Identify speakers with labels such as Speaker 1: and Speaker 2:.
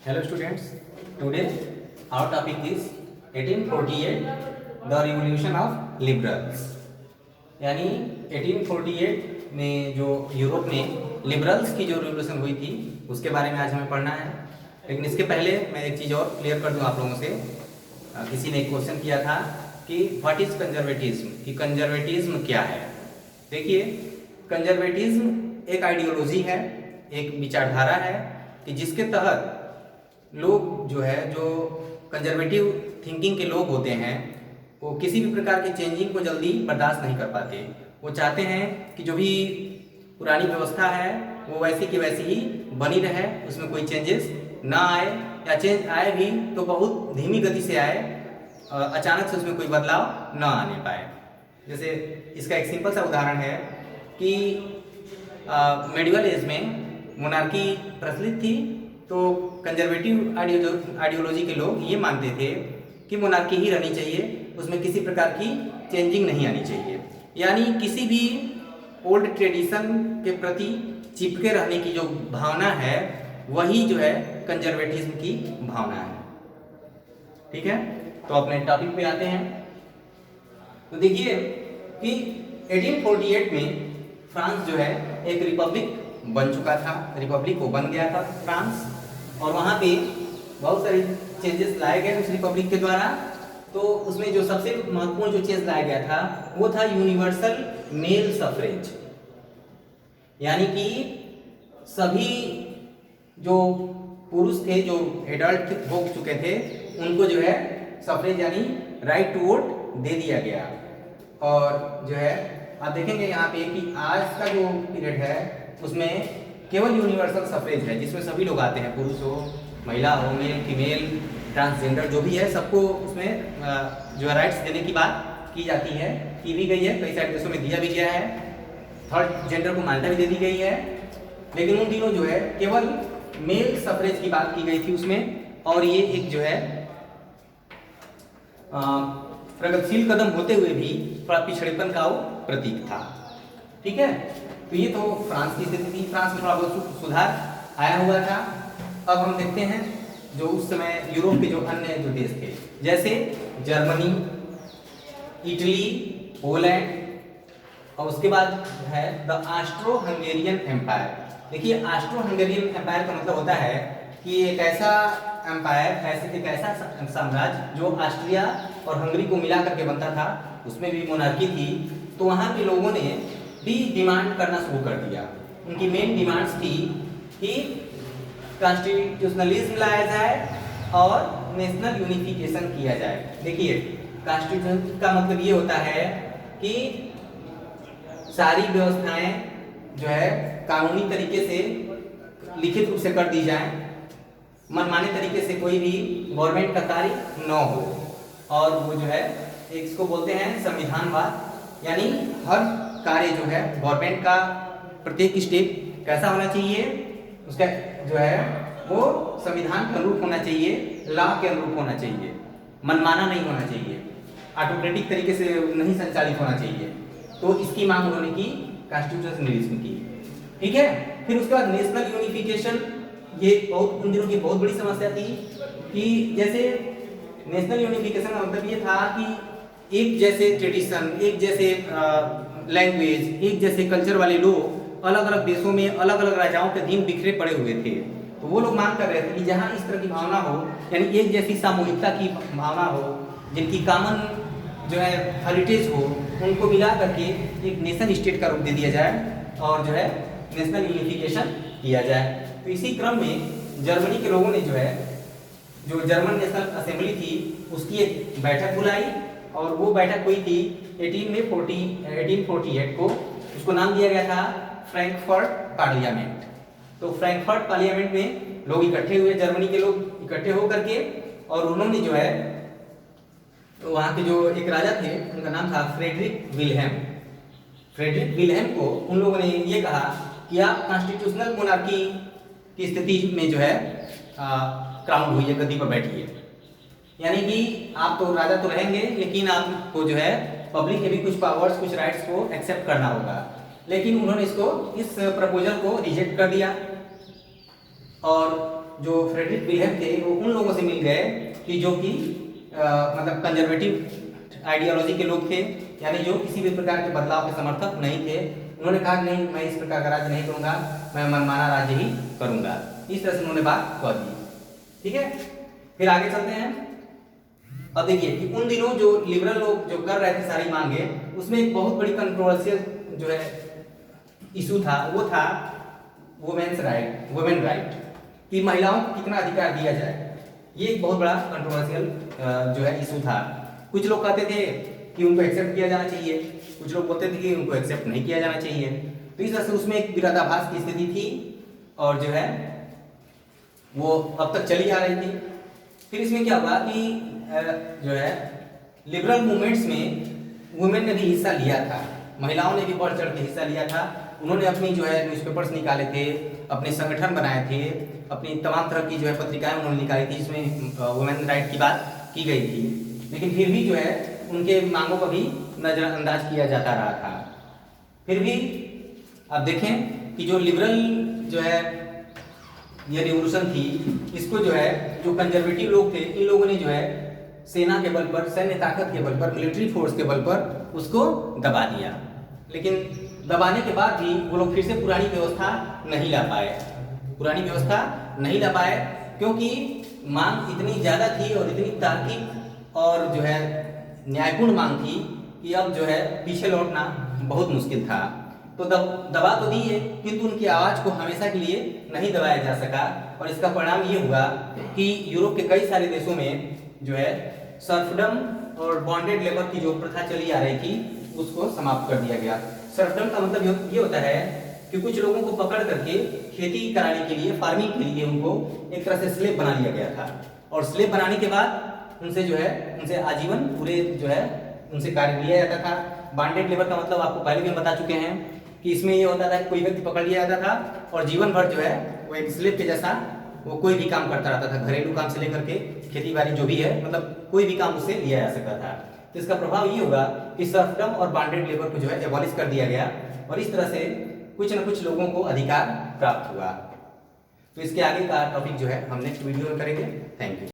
Speaker 1: Hello students, today our topic is 1848 the revolution of liberals। यानी 1848 में जो Europe में लिबरल्स की जो रिवोल्यूशन हुई थी उसके बारे में आज हमें पढ़ना है। लेकिन इसके पहले मैं एक चीज़ और क्लियर कर दूं आप लोगों से। किसी ने एक क्वेश्चन किया था कि व्हाट इज कंजर्वेटिज्म, कि कंजर्वेटिज्म क्या है। देखिए, कंजर्वेटिज्म एक आइडियोलॉजी है, एक विचारधारा है कि जिसके तहत लोग जो कंजर्वेटिव थिंकिंग के लोग होते हैं वो किसी भी प्रकार के चेंजिंग को जल्दी बर्दाश्त नहीं कर पाते। वो चाहते हैं कि जो भी पुरानी व्यवस्था है वो वैसी की वैसी ही बनी रहे, उसमें कोई चेंजेस ना आए, या चेंज आए भी तो बहुत धीमी गति से आए, अचानक से उसमें कोई बदलाव ना आने पाए। जैसे इसका एक सिंपल सा उदाहरण है कि मेडिवल एज में मोनार्की प्रचलित थी, तो कंजर्वेटिव आइडियोलॉजी के लोग ये मानते थे कि मोनार्की ही रहनी चाहिए, उसमें किसी प्रकार की चेंजिंग नहीं आनी चाहिए। यानी किसी भी ओल्ड ट्रेडिशन के प्रति चिपके रहने की जो भावना है वही कंजर्वेटिज्म की भावना है। ठीक है, तो अपने टॉपिक पे आते हैं। तो देखिए कि 1848 में फ्रांस एक रिपब्लिक बन चुका था, रिपब्लिक वो बन गया था फ्रांस, और वहाँ पे बहुत सारे चेंजेस लाए गए उस रिपब्लिक के द्वारा। तो उसमें जो सबसे महत्वपूर्ण जो चेंज लाया गया था वो था यूनिवर्सल मेल सफरेज। यानी कि सभी जो पुरुष थे जो एडल्ट हो चुके थे उनको सफरेज यानी राइट टू वोट दे दिया गया। और आप देखेंगे यहाँ पे कि आज का जो पीरियड है उसमें केवल यूनिवर्सल सफरेज है, जिसमें सभी लोग आते हैं, पुरुष हो, महिला हो, मेल फीमेल, ट्रांसजेंडर जो भी है, सबको उसमें राइट्स देने की बात की जाती है, की भी गई है, कई सारे देशों में दिया भी गया है, थर्ड जेंडर को मान्यता भी दे दी गई है। लेकिन उन दिनों केवल मेल सफरेज की बात की गई थी उसमें, और ये एक प्रगतिशील कदम होते हुए भी थोड़ा पिछड़ेपन का वो प्रतीक था। ठीक है, तो ये तो फ्रांस की स्थिति थी। फ्रांस में थोड़ा बहुत सुधार आया हुआ था। अब हम देखते हैं जो उस समय यूरोप के जो अन्य जो देश थे, जैसे जर्मनी, इटली, पोलैंड, और उसके बाद है द ऑस्ट्रो हंगेरियन एम्पायर। देखिए, ऑस्ट्रो हंगेरियन एम्पायर का मतलब होता है कि एक ऐसा एम्पायर, एक ऐसा साम्राज्य जो ऑस्ट्रिया और हंगरी को मिला करके बनता था, उसमें भी मोनार्की थी। तो वहाँ के लोगों ने भी डिमांड करना शुरू कर दिया। उनकी मेन डिमांड्स थी कि कॉन्स्टिट्यूशनलिज्म लाया जाए और नेशनल यूनिफिकेशन किया जाए। देखिए, कॉन्स्टिट्यूशन का मतलब ये होता है कि सारी व्यवस्थाएं कानूनी तरीके से लिखित रूप से कर दी जाए, मनमाने तरीके से कोई भी गवर्नमेंट का कार्य न हो, और वो इसको बोलते हैं संविधानवाद। यानी हर कार्य गवर्नमेंट का प्रत्येक स्टेप कैसा होना चाहिए, उसका वो संविधान के अनुरूप होना चाहिए, लॉ के अनुरूप होना चाहिए, मनमाना नहीं होना चाहिए, ऑटोक्रेटिक तरीके से नहीं संचालित होना चाहिए। तो इसकी मांग उन्होंने की, कॉन्स्टिट्यूशनलिज्म की। ठीक है, फिर उसके बाद नेशनल यूनिफिकेशन, ये बहुत उन दिनों की बहुत बड़ी समस्या थी कि जैसे नेशनल यूनिफिकेशन का मतलब ये था कि एक जैसे ट्रेडिशन, एक जैसे लैंग्वेज, एक जैसे कल्चर वाले लोग अलग अलग देशों में अलग अलग राजाओं के अधीन बिखरे पड़े हुए थे। तो वो लोग मांग कर रहे थे कि जहाँ इस तरह की भावना हो, यानी एक जैसी सामूहिकता की भावना हो, जिनकी कॉमन हेरिटेज हो, उनको मिला करके एक नेशन स्टेट का रूप दे दिया जाए और नेशनल यूनिफिकेशन किया जाए। तो इसी क्रम में जर्मनी के लोगों ने जो जर्मन नेशनल असेंबली थी उसकी एक बैठक बुलाई, और वो बैठक हुई थी 1848 को। उसको नाम दिया गया था फ्रैंकफर्ट पार्लियामेंट। तो फ्रैंकफर्ट पार्लियामेंट में लोग इकट्ठे हुए, जर्मनी के लोग इकट्ठे होकर के, और उन्होंने तो वहाँ के जो एक राजा थे उनका नाम था फ्रेडरिक विल्हेम। फ्रेडरिक विल्हेम को उन लोगों ने ये कहा कि आप कॉन्स्टिट्यूशनल मोनार्की की स्थिति में क्राउन हुई है, गद्दी पर बैठिए। यानी कि आप तो राजा तो रहेंगे, लेकिन आपको पब्लिक के भी कुछ पावर्स, कुछ राइट्स को एक्सेप्ट करना होगा। लेकिन उन्होंने इस प्रपोजल को रिजेक्ट कर दिया, और जो फ्रेडरिक विल्हेम थे वो उन लोगों से मिल गए कि जो कि मतलब कंजर्वेटिव आइडियोलॉजी के लोग थे, यानी जो किसी भी प्रकार के बदलाव के समर्थक नहीं थे। उन्होंने कहा नहीं, मैं इस प्रकार का राज्य नहीं करूंगा, मैं मनमाना राज्य ही करूंगा। इस तरह से उन्होंने बात कह दी। ठीक है, फिर आगे चलते हैं। अब देखिए कि उन दिनों जो लिबरल लोग जो कर रहे थे सारी मांगे, उसमें एक बहुत बड़ी कंट्रोवर्शियल जो है इशू था, वो था वुमेन राइट, कि महिलाओं को कितना अधिकार दिया जाए। ये एक बहुत बड़ा कंट्रोवर्शियल जो है इशू था। कुछ लोग कहते थे कि उनको एक्सेप्ट किया जाना चाहिए, कुछ लोग बोलते थे कि उनको एक्सेप्ट नहीं किया जाना चाहिए। तो इस तरह से उसमें एक विरोधाभास की स्थिति थी और जो है वो अब तक चली आ रही थी। फिर इसमें क्या हुआ कि जो है लिबरल मूवमेंट्स में वुमेन ने भी हिस्सा लिया था, महिलाओं ने भी बढ़ चढ़ के हिस्सा लिया था। उन्होंने अपनी जो है न्यूज़पेपर्स निकाले थे, अपने संगठन बनाए थे, अपनी तमाम तरह की जो है पत्रिकाएं उन्होंने निकाली थी, जिसमें वुमेन राइट की बात की गई थी। लेकिन फिर भी जो है उनके मांगों को भी नज़रअंदाज किया जाता रहा था। फिर भी अब देखें कि जो लिबरल जो है ये रिवोल्यूशन थी, इसको जो है जो कंजर्वेटिव लोग थे, इन लोगों ने जो है सेना के बल पर, सैन्य ताकत के बल पर, मिलिट्री फोर्स के बल पर उसको दबा दिया। लेकिन दबाने के बाद भी वो लोग फिर से पुरानी व्यवस्था नहीं ला पाए, क्योंकि मांग इतनी ज़्यादा थी और इतनी तार्किक और जो है न्यायपूर्ण मांग थी कि अब जो है पीछे लौटना बहुत मुश्किल था। तो दबा तो दी है, किंतु उनकी आवाज़ को हमेशा के लिए नहीं दबाया जा सका। और इसका परिणाम ये हुआ कि यूरोप के कई सारे देशों में जो है सर्फडम और बॉन्डेड लेबर की जो प्रथा चली आ रही थी, उसको समाप्त कर दिया गया। सर्फडम का मतलब ये होता है कि कुछ लोगों को पकड़ करके खेती कराने के लिए, फार्मिंग के लिए उनको एक तरह से स्लेव बना लिया गया था। और स्लेव बनाने के बाद उनसे आजीवन पूरे जो है उनसे कार्य लिया जाता था। बॉन्डेड लेबर का मतलब आपको पहले भी हम बता चुके हैं कि इसमें ये होता था कि कोई व्यक्ति पकड़ लिया जाता था और जीवन भर जो है वो एक स्लेव के जैसा वो कोई भी काम करता रहता था, घरेलू काम से लेकर के खेती बाड़ी जो भी है, मतलब कोई भी काम उससे लिया जा सकता था। तो इसका प्रभाव ये होगा कि सर्फडम और बॉन्डेड लेबर को जो है एबॉलिश कर दिया गया और इस तरह से कुछ न कुछ लोगों को अधिकार प्राप्त हुआ। तो इसके आगे का टॉपिक जो है हम नेक्स्ट वीडियो में करेंगे। Thank you.